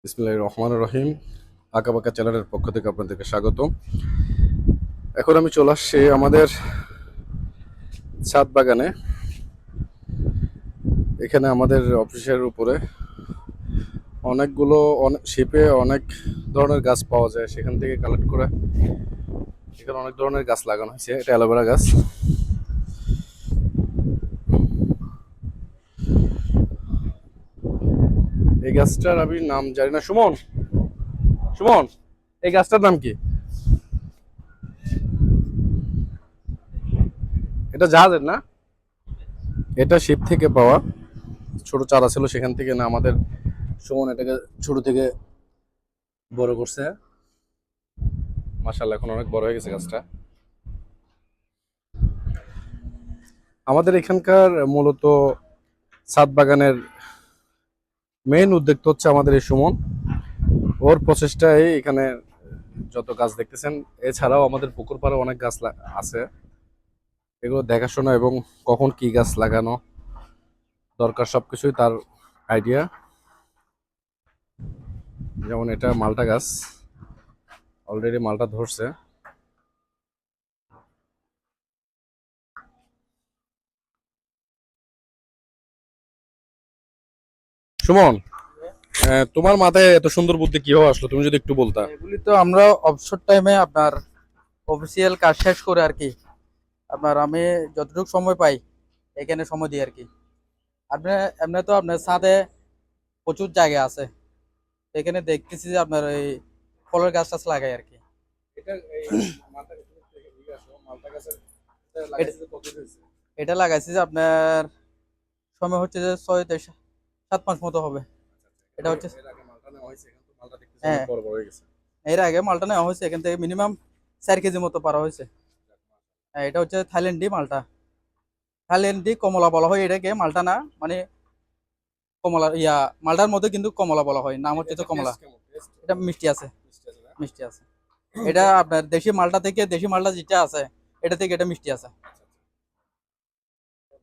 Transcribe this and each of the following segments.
বিসমিল্লাহির রহমানির রহিম। আঁকাবাঁকা চ্যানেলের পক্ষ থেকে আপনাদেরকে স্বাগত। এখন আমি চলে আসছি আমাদের ছাদ বাগানে। এখানে আমাদের অফিসের উপরে অনেকগুলো শিপে অনেক ধরনের গাছ পাওয়া যায়, সেখান থেকে কালেক্ট করে এখানে অনেক ধরনের গাছ লাগানো হয়েছে। এটা অ্যালোভেরা গাছ। এই গাছটার আমি নাম জানি না। সুমন, সুমন, এই গাছটার নাম কি? এটা জাহাজের না? এটা শিপ থেকে পাওয়া ছোট চারা ছিল, সেখান থেকে না আমাদের সুমন এটাকে ছোট থেকে বড় করছে। মাশাআল্লাহ, এখন অনেক বড় হয়ে গেছে গাছটা। আমাদের এখানকার মূলত ছাদ বাগানের মেইন উদ্যোক্তা হচ্ছে আমাদের এই সুমন। ওর প্রচেষ্টায় এখানে যত গাছ দেখতেছেন, এছাড়াও আমাদের পুকুর পাড়ে অনেক গাছ আছে। এগুলো দেখাশোনা এবং কখন কি গাছ লাগানো দরকার সবকিছুই তার আইডিয়া। যেমন এটা মালটা গাছ, অলরেডি মালটা ধরছে। সুমন, তোমার মাথায় এত সুন্দর বুদ্ধি কিভাবে আসলো, তুমি যদি একটু বলতা। এগুলি তো আমরা অবসর টাইমে আপনার অফিসিয়াল কাজ শেষ করে আর কি আপনার আমি যতটুকু সময় পাই এখানে সময় দিই আর কি। আপনি এমনি তো আপনার ছাদে প্রচুর জায়গা আছে, এখানে দেখতেছি যে আপনার এই ফলের গাছ টাছ লাগাই আর কি। এটা এই মালটা মালটা গাছের এট- এটা লাগাইছি যে আপনার সময় হচ্ছে যে 6 থেকে 7 মাস মতো হবে। এটা হচ্ছে এর আগে মালটা নেওয়া হয়েছে, এখন তো মালটা দেখতেছি অনেক হ্যাঁ, বড় বড় হয়ে গেছে। এর আগে মালটা নেওয়া হয়েছে, এখান থেকে মিনিমাম 4 কেজি মতো পারা হয়েছে। হ্যাঁ, এটা হচ্ছে থাইল্যান্ডি মালটা। থাইল্যান্ডি কমলা বলা হয় এটাকে, মালটা না মানে কমলা মালটার মধ্যে কিন্তু কমলা বলা হয়, নাম হচ্ছে তো এটা কমলা। টেস্ট কেমন? টেস্ট এটা মিষ্টি আছে, মিষ্টি আছে না? মিষ্টি আছে। এটা আপনার দেশি মালটা থেকে, দেশি মালটা যেটা আছে এটা থেকে এটা মিষ্টি আছে।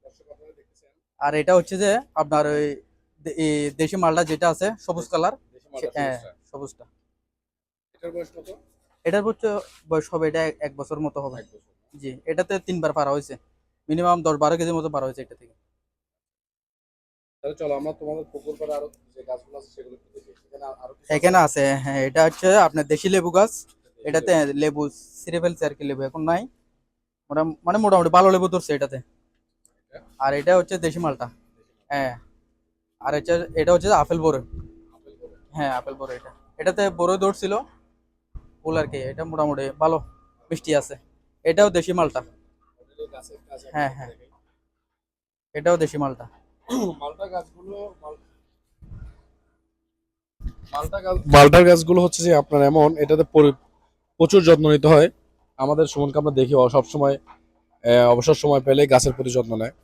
দর্শক আপনারা দেখতেছেন, আর এটা হচ্ছে যে আপনার ওই এই দেশি মালটা যেটা আছে সবুজ কালার। দেশি মালটা হ্যাঁ, সবুজটা। সবুজটা। এটার বয়স কত? এটার হচ্ছে বয়স হবে এটা 1 বছর মতো হবে। 1 বছর। জি, এটাতে 3 বার পারা হয়েছে, মিনিমাম 10-12 কেজি মতো পারা হয়েছে এটা থেকে। তাহলে চলো আমরা তোমাদের পুকুর পাড়ে আরো যে গাছগুলো আছে সেগুলো একটু দেখি। এখানে আরো কিছু আছে? এখানে আছে, হ্যাঁ, এটা হচ্ছে আপনার দেশি লেবু গাছ। দেশি এটাতে লেবু। লেবু ছিঁড়ে ফেলছে আর কি, লেবু এখন নাই। মানে মোটামুটি ভালো লেবু ধরছে এটাতে। এটা আর এটা হচ্ছে দেশি মালটা। হ্যাঁ, আর এটা হচ্ছে আপেল বড়। আপেল বড়। হ্যাঁ, আপেল বড় এটা। এটাতে বড় ধরছিল ফুল আর কি, এটা মোটামুটি ভালো মিষ্টি আছে। এটাও দেশি মালটা। অলরেডি গাছের কাজ হ্যাঁ, আপনাদেরকে হ্যাঁ, দেখাই। এটাও দেশি মালটা। মালটা গাছগুলো মালটার গাছগুলো হচ্ছে যে আপনার এমন, এটাতে প্রচুর যত্ন নিতে হয়। আমাদের সুমনকে আমরা দেখি ও সবসময় অবসর সময় পেলে গাছের প্রতি যত্ন নেয়।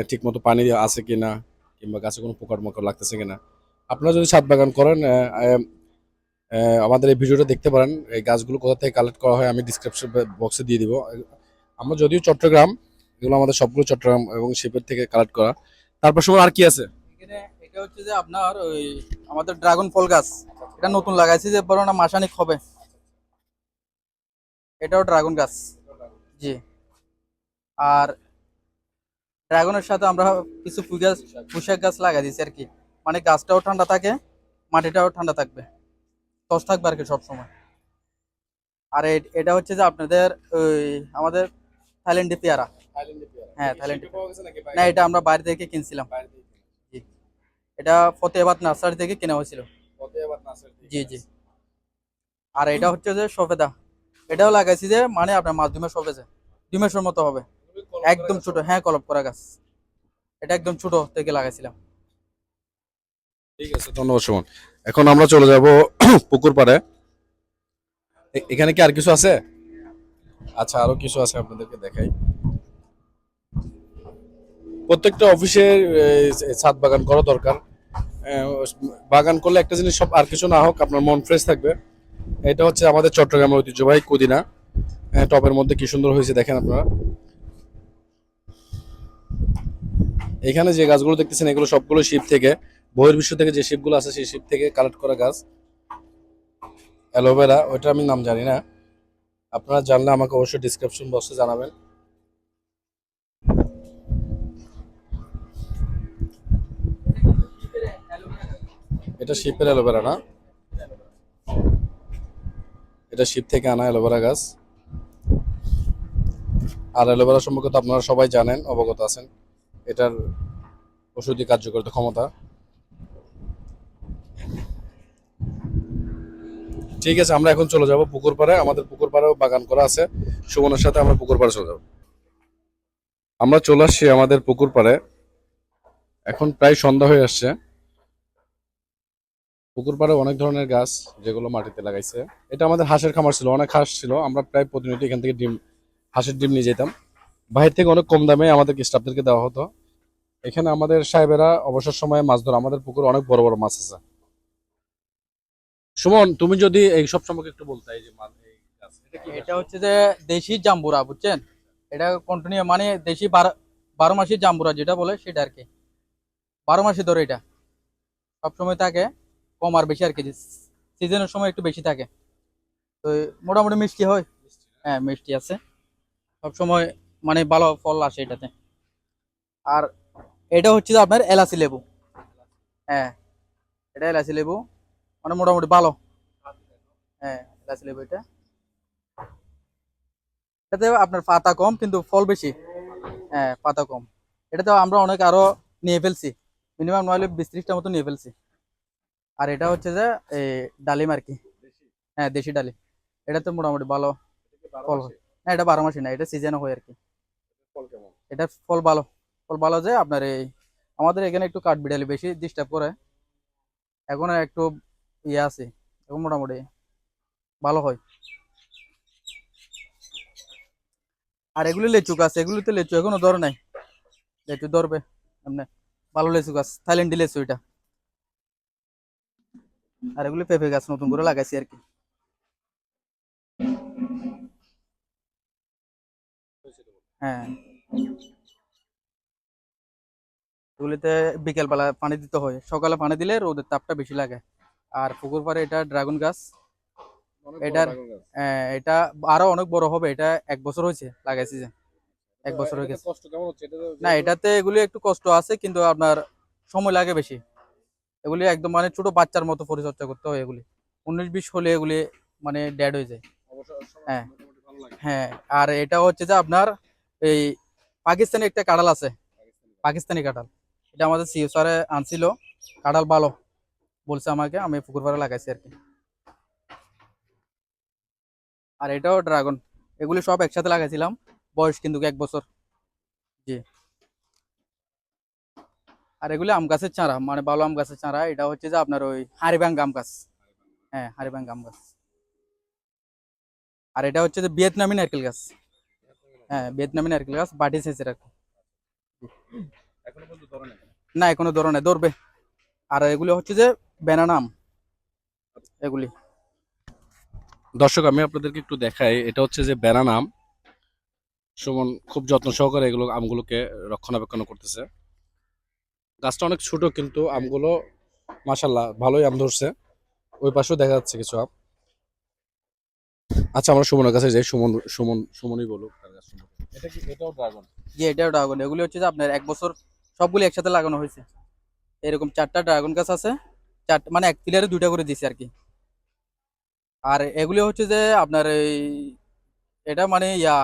ঠিক মতো পানি আছে কিনা, কিংবা গাছে কোনো পোকার মাকড় লাগতেছে কিনা। আপনারা যদি ছাদ বাগান করেন, আমাদের এই ভিডিওটা দেখতে পারেন। এই গাছগুলো কোথা থেকে কালেক্ট করা হয় আমি ডিসক্রিপশন বক্সে দিয়ে দিব। আমরা যদিও চট্টগ্রাম, এগুলো আমাদের সবগুলো চট্টগ্রাম এবং শিপের থেকে কালেক্ট করা। তারপর সময় আর কি আছে? এখানে এটা হচ্ছে যে আপনার ওই আমাদের ড্রাগন ফল গাছ। এটা নতুন লাগাইছি যে বড় না মাসানিক হবে। এটাও ড্রাগন গাছ। জি। আর ড্রাগনের সাথে আমরা কিছু পুঁইশাক গাছ লাগাই দিয়েছি আর কি, মানে গাছটাও ঠান্ডা থাকে, মাটিটাও ঠান্ডা থাকবে, সস থাকবে আর কি সবসময়। আর এটা হচ্ছে যে আপনাদের ওই আমাদের থাইল্যান্ডি পেয়ারা। থাইল্যান্ডে পেয়ারা। হ্যাঁ, এটা কি থাইল্যান্ডি শিপে পেয়ারা। পাওয়া গেছে নাকি না, বাইরে? এটা আমরা বাইরে থেকে কিনছিলাম। বাইরে থেকে কিনে? জি, এটা ফতেহাবাদ নার্সারি থেকে কেনা হয়েছিল। ফতেহাবাদ নার্সারি থেকে জি, কিনে জি। আনছে। আর এটা হচ্ছে যে সফেদা। এটাও লাগাইছি যে মানে আপনার মাস 2 মাস হবে, যে 2 মাসের মতো হবে। এগুলো কলম করা একদম গাছ ছোট, সব? হ্যাঁ, কলপ করা গাছ। এটা একদম ছোট থেকে লাগাইছিলাম। ঠিক আছে, ধন্যবাদ সুমন। এখন আমরা চলে যাব পুকুর পাড়ে। এখানে কি আর কিছু আছে? আচ্ছা, আরো কিছু আছে, আপনাদেরকে দেখাই। প্রত্যেকটা অফিসের ছাদ বাগান করা দরকার। আহ, বাগান করলে একটা জিনিস, সব আর কিছু না হোক, আপনার মন ফ্রেশ থাকবে। এটা হচ্ছে আমাদের চট্টগ্রামের ঐতিহ্যবাহী কুদিনা। টবের মধ্যে কি সুন্দর হয়েছে দেখেন আপনারা। এখানে যে গাছগুলো দেখতেছেন এগুলো সবগুলো শিপ থেকে বইয়ের বিশ্ব থেকে যে শিপগুলো আছে সেই শিপ থেকে কালেক্ট করা গাছ। অ্যালোভেরা, ওইটা আমি নাম জানি না, আপনারা জানলে আমাকে অবশ্যই ডিসক্রিপশন বক্সে জানাবেন। এটা শিপের অ্যালোভেরা না, এটা শিপ থেকে আনা অ্যালোভেরা গাছ। আর অ্যালোভেরা সম্পর্কে তো আপনারা সবাই জানেন, অবগত আছেন, এটার ওষুধি কার্যকারিতা ক্ষমতা। ঠিক আছে, আমরা এখন চলে যাব পুকুর পাড়ে। আমাদের পুকুর পাড়েও বাগান করা আছে, সুমনের সাথে আমরা পুকুর পাড়ে চলে যাব। আমরা চলে আসছি আমাদের পুকুর পাড়ে, এখন প্রায় সন্ধ্যা হয়ে আসছে। পুকুর পাড়ে অনেক ধরনের গাছ যেগুলো মাটিতে লাগাইছে। এটা আমাদের হাঁসের খামার ছিল, অনেক হাঁস ছিল, আমরা প্রায় প্রতিনিয়ত এখান থেকে ডিম, হাঁসের ডিম নিয়ে যেতাম। বাইরে থেকে অনেক কম দামে আমাদের স্টাফদেরকে দেওয়া হতো। এখানে আমাদের সাহেবেরা অবসর সময়ে মাছ ধরে, আমাদের পুকুরে অনেক বড় বড় মাছ আছে। সুমন, তুমি যদি এই সব সম্পর্কে একটু বলতে, এই যে এই গাছ, এটা কি গাছ? এটা হচ্ছে যে দেশি জাম্বুরা, বুঝছেন? এটা কন্টিনিউ মানে দেশি 12 মাসি জাম্বুরা যেটা বলে সেটা আর কি। 12 মাসি ধরে এটা সবসময় থাকে, কম আর বেশি আর কি, সিজনের সময় একটু বেশি থাকে। তো মোটামুটি মিষ্টি হয়, হ্যাঁ মিষ্টি আছে সব সময়, মানে ভালো ফল আসে এটাতে। আর এটা হচ্ছে যে আপনার এলাচি লেবু, হ্যাঁ এটা এলাচি লেবু, মানে মোটামুটি ভালো। হ্যাঁ এলাচি লেবু এটা, এটাতে আপনার পাতা কম কিন্তু ফল বেশি। হ্যাঁ পাতা কম। এটাতে আমরা অনেক আরো নিয়ে ফেলছি, মিনিমাম নইলে 20-30টা মতো নিয়ে ফেলছি। আর এটা হচ্ছে যে এই ডালিম আর কি, হ্যাঁ দেশি ডালিম। এটাতে মোটামুটি ভালো ফল হয়। না এটা 12 মাসি না, এটা সিজনে হয় আর কি। এটা ফল ভালো, ফল ভালো যে আপনার এই আমাদের এখানে একটু কাঠবিড়ালি বেশি ডিস্টার্ব করে, এখন একটু ইয়ে আছে, এখন মোটামুটি ভালো হয়। আর এগুলি লেচু গাছ, এগুলিতে লেচু এখনো ধরে নাই, লেচু ধরবে এমনি, ভালো লেচু গাছ, থাইল্যান্ডি লেচু এটা। আর এগুলি পেঁপে গাছ নতুন করে লাগাইছি আর কি। হ্যাঁ এগুলিতে বিকেল বেলা পানি দিতে হয়, সকালে পানি দিলে রোদের তাপটা বেশি লাগে। আর পুকুর পাড়ে এটা ড্রাগন গাছ, এটার এটা আরো অনেক বড় হবে, এটা 1 বছর হয়েছে লাগাইছি যে, 1 বছর হয়ে গেছে। কষ্ট কেমন হচ্ছে এটা না এটাতে এগুলি একটু কষ্ট আছে কিন্তু আপনার সময় লাগে বেশি। এগুলি একদম মানে ছোট বাচ্চার মতো পরিচর্যা করতে হয় এগুলি, 19-20 হলে এগুলি মানে ড্যাড হয়ে যায়। হ্যাঁ হ্যাঁ। আর এটা হচ্ছে যে আপনার এই পাকিস্তানি একটা কাঁঠাল আছে, পাকিস্তানি কাঁঠাল, এটা আমাদের সিও স্যারে আনছিল, কাঁঠাল ভালো বলছে আমাকে, আমি পুকুর পাড়ে লাগাইছি আর কি। আর এটাও ড্রাগন, এগুলি সব একসাথে লাগাইছিলাম, বয়স কিন্তু 1 বছর। জি। আর এগুলি আম গাছের চারা, মানে ভালো আম গাছের চারা, এটা হচ্ছে যে আপনার ওই হারিবাং আম গাছ, হ্যাঁ হারিবাং আম গাছ। আর এটা হচ্ছে যে ভিয়েতনামি নারকেল গাছ, হ্যাঁ ভিয়েতনামি নারকেল গাছ, বাটি সাইজের আর কি। এখনো পর্যন্ত ধরে নাই। না এখনো ধরে নাই, ধরবে। আর এগুলি হচ্ছে যে ব্যানানা আম এগুলি। দর্শক, আমি আপনাদেরকে একটু দেখাই, এটা হচ্ছে যে ব্যানানা আম। সুমন খুব যত্ন সহকারে এগুলো আমগুলোকে রক্ষণাবেক্ষণ করতেছে। গাছটা অনেক ছোট কিন্তু আমগুলো মাশাল্লাহ ভালোই আম ধরছে। ওই পাশেও দেখা যাচ্ছে কিছু আম। আচ্ছা, আমরা সুমনের কাছে যাই, সুমনই বলুক তার গাছ সম্পর্কে। এটা কি, এটাও ড্রাগন? জি এটাও ড্রাগন, এগুলি হচ্ছে যে আপনার 1 বছর সবগুলি একসাথে লাগানো হয়েছে। এরকম 4টা ড্রাগন গাছ আছে, মানে এক পিলারে 2টা করে দিছি আর কি। আর এগুলি হচ্ছে যে আপনার এই এটা মানে ইয়া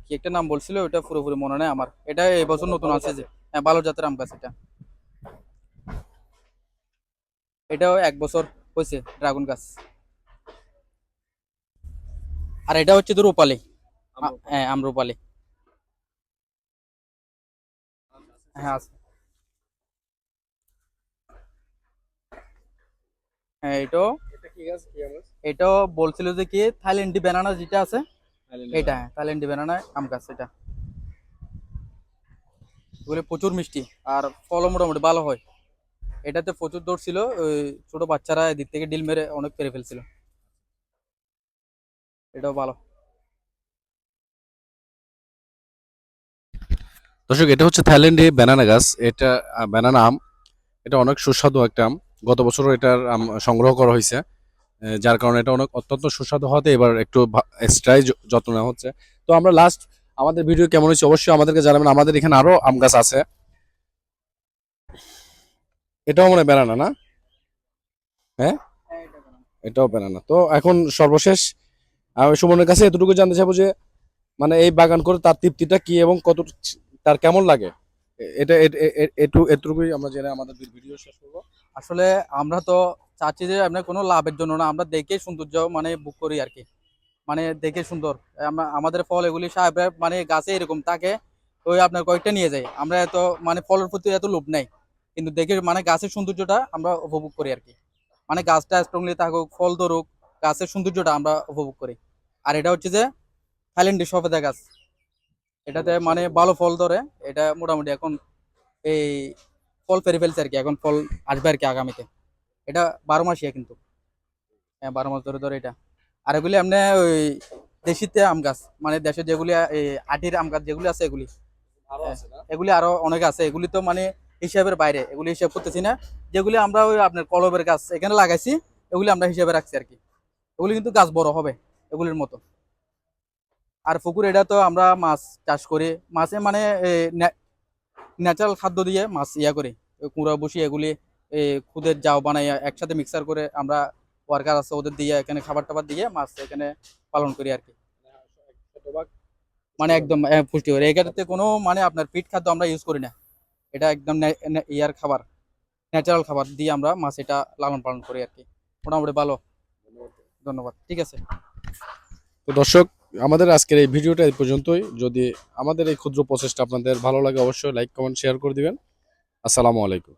কি একটা নাম বলছিল, ওটা পুরোপুরি মনে নেই আমার, এটা এই বছর নতুন আছে যে, হ্যাঁ ভালো জাতের আম গাছ এটা। এটাও 1 বছর হয়েছে ড্রাগন গাছ। আর এটা হচ্ছে তো রূপালি, হ্যাঁ আমরুপালি, হ্যাঁ আছে। হ্যাঁ এটাও, এটা কি গাছ, কি আম গাছ? এটাও বলছিল যে কি থাইল্যান্ডি ব্যানানা যেটা আছে, এটা হ্যাঁ থাইল্যান্ডি ব্যানানা আম গাছ এটা। এগুলো প্রচুর মিষ্টি আর ফলও মোটামুটি ভালো হয়। এটাতে প্রচুর দৌড় ছিল, ওই ছোট বাচ্চারা এদিক থেকে ডিল মেরে অনেক পেরে ফেলছিল। এটাও ভালো। দর্শক, এটা হচ্ছে থাইল্যান্ডে ব্যানানা গাছ, এটা ব্যানানা আম। এটা অনেক সুস্বাদু একটা আম। গত বছরও এটার আম সংগ্রহ করা হয়েছে, যার কারণে এটা অনেক অত্যন্ত সুস্বাদু হতে এবার একটু এক্সট্রাই যত্ন নেওয়া হচ্ছে। তো আমরা লাস্ট আমাদের ভিডিও কেমন হয়েছে অবশ্যই আমাদেরকে জানাবেন। আমাদের এখানে আরো আম গাছ আছে। এটাও মনে হয় বেনানা না? হ্যাঁ, এটাও বেনানা। তো এখন সর্বশেষ আমি সুমনের কাছে এতটুকু জানতে চাইবো যে মানে এই বাগান করে তার তৃপ্তিটা কি এবং কত তার কেমন লাগে। এটা এটুকুই আমরা জেনে আমাদের ভিডিও শেষ করবো। আসলে আমরা তো চাচ্ছি যে আপনার কোনো লাভের জন্য না, আমরা দেখে সৌন্দর্য মানে বুক করি আর কি, মানে দেখে সুন্দর। আমরা আমাদের ফল এগুলি সাহেবের মানে গাছে এরকম থাকে, ওই আপনার কয়েকটা নিয়ে যাই। আমরা এত মানে ফলের প্রতি এত লোভ নাই, কিন্তু দেখে মানে গাছের সৌন্দর্যটা আমরা উপভোগ করি আর কি। মানে গাছটা স্ট্রংলি থাকুক, ফল ধরুক, গাছের সৌন্দর্যটা আমরা উপভোগ করি। আর এটা হচ্ছে যে থাইল্যান্ডি সফেদা গাছ, এটাতে মানে ভালো ফল ধরে। এটা মোটামুটি এখন এই ফল পেরে ফেলছে আর কি, এখন ফল আসবে আর কি আগামীতে। এটা 12 মাসিয়া কিন্তু, হ্যাঁ 12 মাস ধরে ধরে এটা। আর এগুলি এমনি ওই দেশিতে আম গাছ, মানে দেশে যেগুলি এই আটির আম গাছ যেগুলি আছে এগুলি, আরো আছে না? এগুলি আরো অনেক আছে। এগুলি তো মানে হিসাবের বাইরে, এগুলি হিসাব করতেছি না। যেগুলি আমরা ওই আপনার কলবের গাছ এখানে লাগাইছি, এগুলি আমরা হিসাবে রাখছি আর কি। এগুলি কিন্তু গাছ বড় হবে এগুলির মতো। আর পুকুর এটা তো আমরা মাছ চাষ করি, মাছে মানে ন্যাচারাল খাদ্য দিয়ে মাছ ইয়া করি, কুড়া বসি এগুলি খুদের জাও বানাই একসাথে মিক্সার করে আমরা, ওয়ার্কার আছে ওদের দিয়ে এখানে খাবার টাবার দিয়ে মাছ এখানে পালন করি আর কি। মানে একদম পুষ্টি করে এটাতে কোনো মানে আপনার ফিট খাদ্য আমরা ইউজ করি না। এটা একদম ইয়ার খাবার, ন্যাচারাল খাবার দিয়ে আমরা মাছ এটা লালন পালন করি আর কি। মোটামুটি ভালো। ধন্যবাদ, ঠিক আছে। তো দর্শক, আমাদের আজকের এই ভিডিওটা এই পর্যন্তই। যদি আমাদের এই ক্ষুদ্র প্রচেষ্টা আপনাদের ভালো লাগে অবশ্যই লাইক কমেন্ট শেয়ার করে দিবেন। আসসালামু আলাইকুম।